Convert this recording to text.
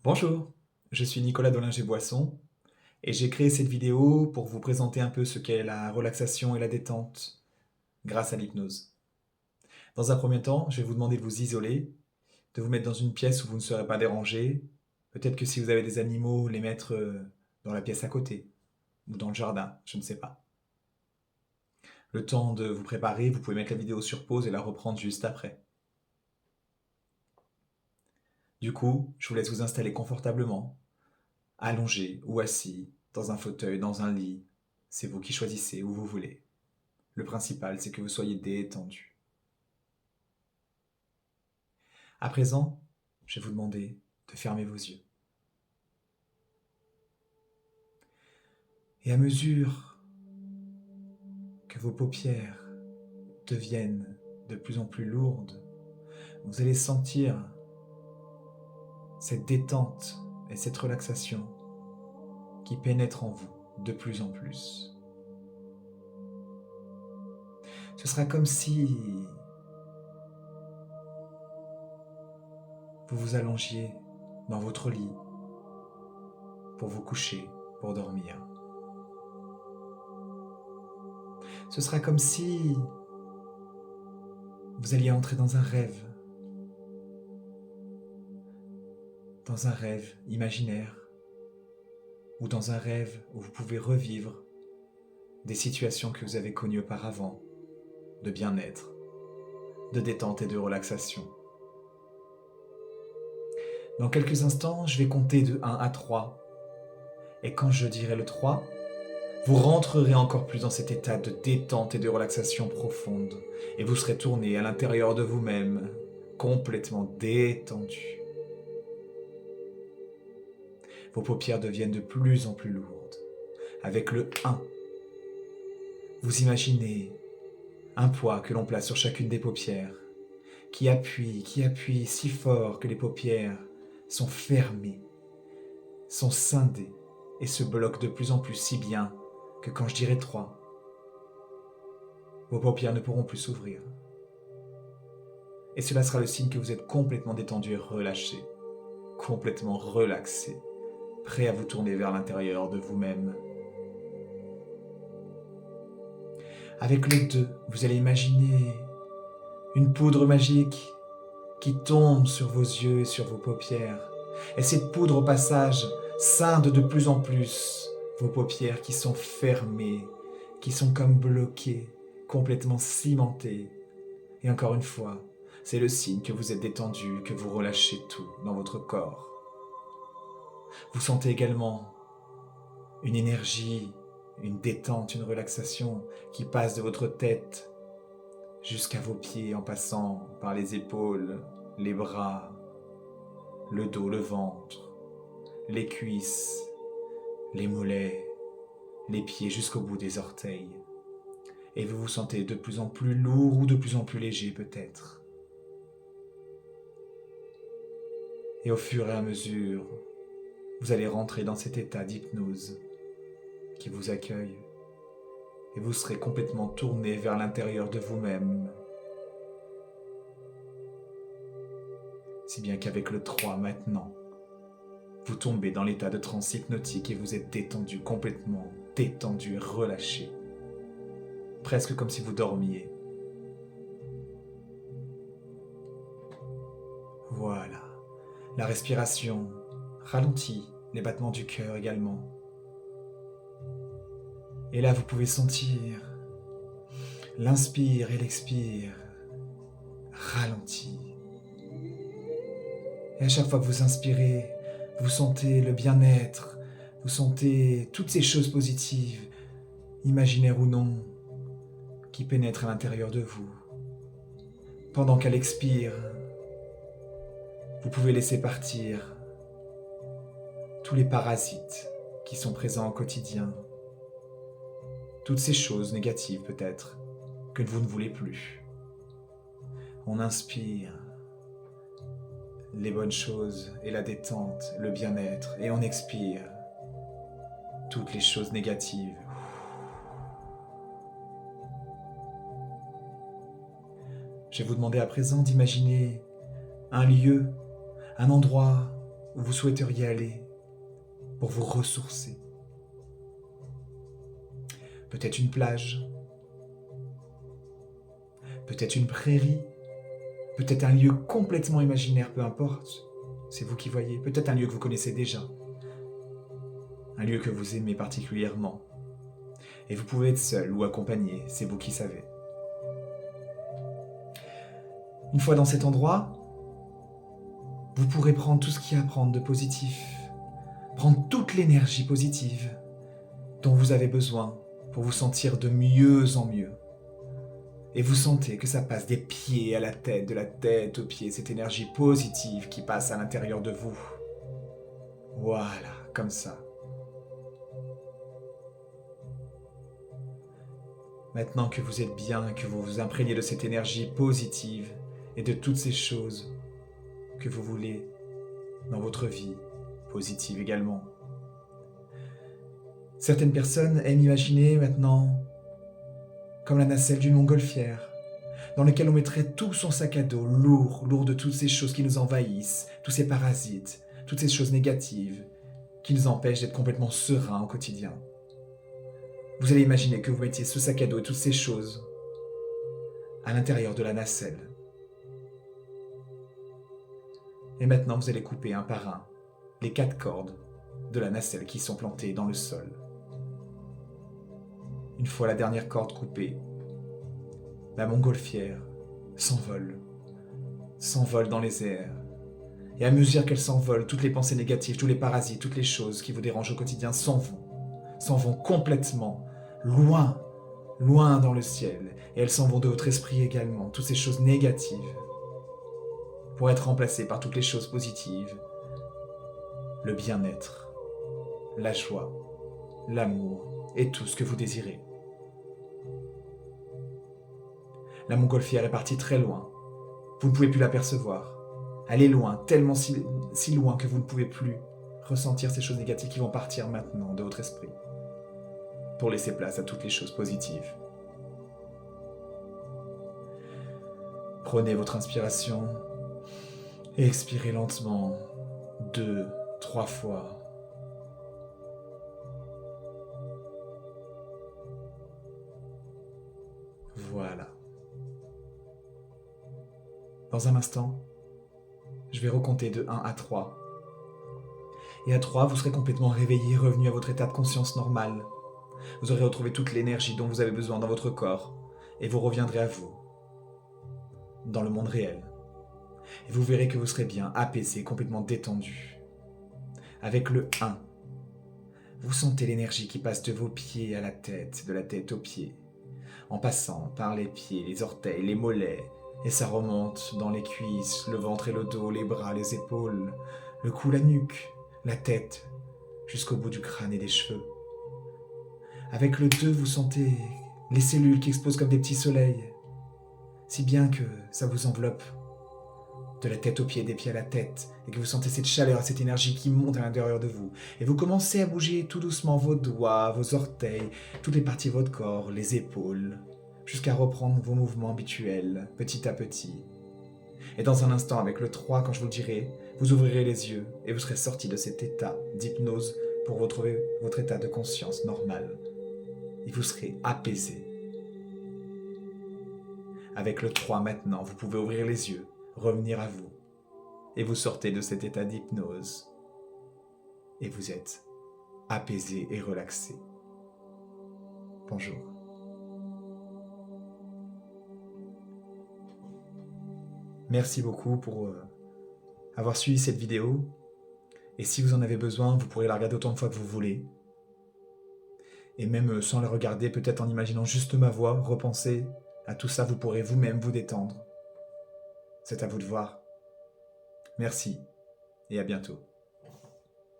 Bonjour, je suis Nicolas Dollinger-Boisson et j'ai créé cette vidéo pour vous présenter un peu ce qu'est la relaxation et la détente grâce à l'hypnose. Dans un premier temps, je vais vous demander de vous isoler, de vous mettre dans une pièce où vous ne serez pas dérangé. Peut-être que si vous avez des animaux, les mettre dans la pièce à côté ou dans le jardin, je ne sais pas. Le temps de vous préparer, vous pouvez mettre la vidéo sur pause et la reprendre juste après. Du coup, je vous laisse vous installer confortablement, allongé ou assis, dans un fauteuil, dans un lit. C'est vous qui choisissez où vous voulez. Le principal, c'est que vous soyez détendu. À présent, je vais vous demander de fermer vos yeux. Et à mesure que vos paupières deviennent de plus en plus lourdes, vous allez sentir cette détente et cette relaxation qui pénètrent en vous de plus en plus. Ce sera comme si vous vous allongiez dans votre lit pour vous coucher, pour dormir. Ce sera comme si vous alliez entrer dans un rêve imaginaire, ou dans un rêve où vous pouvez revivre des situations que vous avez connues auparavant, de bien-être, de détente et de relaxation. Dans quelques instants, je vais compter de 1 à 3, et quand je dirai le 3, vous rentrerez encore plus dans cet état de détente et de relaxation profonde, et vous serez tourné à l'intérieur de vous-même, complètement détendu. Vos paupières deviennent de plus en plus lourdes. Avec le 1, vous imaginez un poids que l'on place sur chacune des paupières, qui appuie si fort que les paupières sont fermées, sont scindées et se bloquent de plus en plus si bien que quand je dirai 3, vos paupières ne pourront plus s'ouvrir. Et cela sera le signe que vous êtes complètement détendu et relâché, complètement relaxé, prêt à vous tourner vers l'intérieur de vous-même. Avec le 2, vous allez imaginer une poudre magique qui tombe sur vos yeux et sur vos paupières. Et cette poudre au passage scinde de plus en plus vos paupières qui sont fermées, qui sont comme bloquées, complètement cimentées. Et encore une fois, c'est le signe que vous êtes détendu, que vous relâchez tout dans votre corps. Vous sentez également une énergie, une détente, une relaxation qui passe de votre tête jusqu'à vos pieds en passant par les épaules, les bras, le dos, le ventre, les cuisses, les mollets, les pieds jusqu'au bout des orteils. Et vous vous sentez de plus en plus lourd ou de plus en plus léger peut-être. Et au fur et à mesure, vous allez rentrer dans cet état d'hypnose qui vous accueille et vous serez complètement tourné vers l'intérieur de vous-même. Si bien qu'avec le 3 maintenant, vous tombez dans l'état de transe hypnotique et vous êtes détendu, complètement détendu et relâché. Presque comme si vous dormiez. Voilà. La respiration ralentit, les battements du cœur également. Et là, vous pouvez sentir l'inspire et l'expire ralenti. Et à chaque fois que vous inspirez, vous sentez le bien-être, vous sentez toutes ces choses positives, imaginaires ou non, qui pénètrent à l'intérieur de vous. Pendant qu'elle expire, vous pouvez laisser partir tous les parasites qui sont présents au quotidien. Toutes ces choses négatives peut-être que vous ne voulez plus. On inspire les bonnes choses et la détente, le bien-être, et on expire toutes les choses négatives. Je vais vous demander à présent d'imaginer un lieu, un endroit où vous souhaiteriez aller pour vous ressourcer. Peut-être une plage, peut-être une prairie, peut-être un lieu complètement imaginaire, peu importe, c'est vous qui voyez, peut-être un lieu que vous connaissez déjà, un lieu que vous aimez particulièrement. Et vous pouvez être seul ou accompagné, c'est vous qui savez. Une fois dans cet endroit, vous pourrez prendre tout ce qu'il y a à prendre de positif, prendre toute l'énergie positive dont vous avez besoin pour vous sentir de mieux en mieux. Et vous sentez que ça passe des pieds à la tête, de la tête aux pieds, cette énergie positive qui passe à l'intérieur de vous. Voilà, comme ça. Maintenant que vous êtes bien, que vous vous imprégnez de cette énergie positive et de toutes ces choses que vous voulez dans votre vie, positive également. Certaines personnes aiment imaginer maintenant comme la nacelle d'une montgolfière, dans laquelle on mettrait tout son sac à dos lourd de toutes ces choses qui nous envahissent, tous ces parasites, toutes ces choses négatives qui nous empêchent d'être complètement sereins au quotidien. Vous allez imaginer que vous mettiez ce sac à dos et toutes ces choses à l'intérieur de la nacelle. Et maintenant, vous allez couper un par un les 4 cordes de la nacelle qui sont plantées dans le sol. Une fois la dernière corde coupée, la montgolfière s'envole dans les airs. Et à mesure qu'elle s'envole, toutes les pensées négatives, tous les parasites, toutes les choses qui vous dérangent au quotidien s'en vont complètement, loin dans le ciel. Et elles s'en vont de votre esprit également, toutes ces choses négatives, pour être remplacées par toutes les choses positives, le bien-être, la joie, l'amour et tout ce que vous désirez. La montgolfière est partie très loin. Vous ne pouvez plus l'apercevoir. Elle est loin, tellement si loin que vous ne pouvez plus ressentir ces choses négatives qui vont partir maintenant de votre esprit pour laisser place à toutes les choses positives. Prenez votre inspiration et expirez lentement 2, 3 fois. Voilà. Dans un instant, je vais recompter de 1 à 3. Et à 3, vous serez complètement réveillé, revenu à votre état de conscience normal. Vous aurez retrouvé toute l'énergie dont vous avez besoin dans votre corps, et vous reviendrez à vous, dans le monde réel. Et vous verrez que vous serez bien apaisé, complètement détendu. Avec le 1, vous sentez l'énergie qui passe de vos pieds à la tête, de la tête aux pieds, en passant par les pieds, les orteils, les mollets, et ça remonte dans les cuisses, le ventre et le dos, les bras, les épaules, le cou, la nuque, la tête, jusqu'au bout du crâne et des cheveux. Avec le 2, vous sentez les cellules qui explosent comme des petits soleils, si bien que ça vous enveloppe de la tête aux pieds, des pieds à la tête, et que vous sentez cette chaleur, cette énergie qui monte à l'intérieur de vous. Et vous commencez à bouger tout doucement vos doigts, vos orteils, toutes les parties de votre corps, les épaules, jusqu'à reprendre vos mouvements habituels, petit à petit. Et dans un instant, avec le 3, quand je vous le dirai, vous ouvrirez les yeux et vous serez sorti de cet état d'hypnose pour retrouver votre état de conscience normal. Et vous serez apaisé. Avec le 3 maintenant, vous pouvez ouvrir les yeux, revenir à vous. Et vous sortez de cet état d'hypnose. Et vous êtes apaisé et relaxé. Bonjour. Merci beaucoup pour avoir suivi cette vidéo. Et si vous en avez besoin, vous pourrez la regarder autant de fois que vous voulez. Et même sans la regarder, peut-être en imaginant juste ma voix, repenser à tout ça, vous pourrez vous-même vous détendre. C'est à vous de voir. Merci et à bientôt.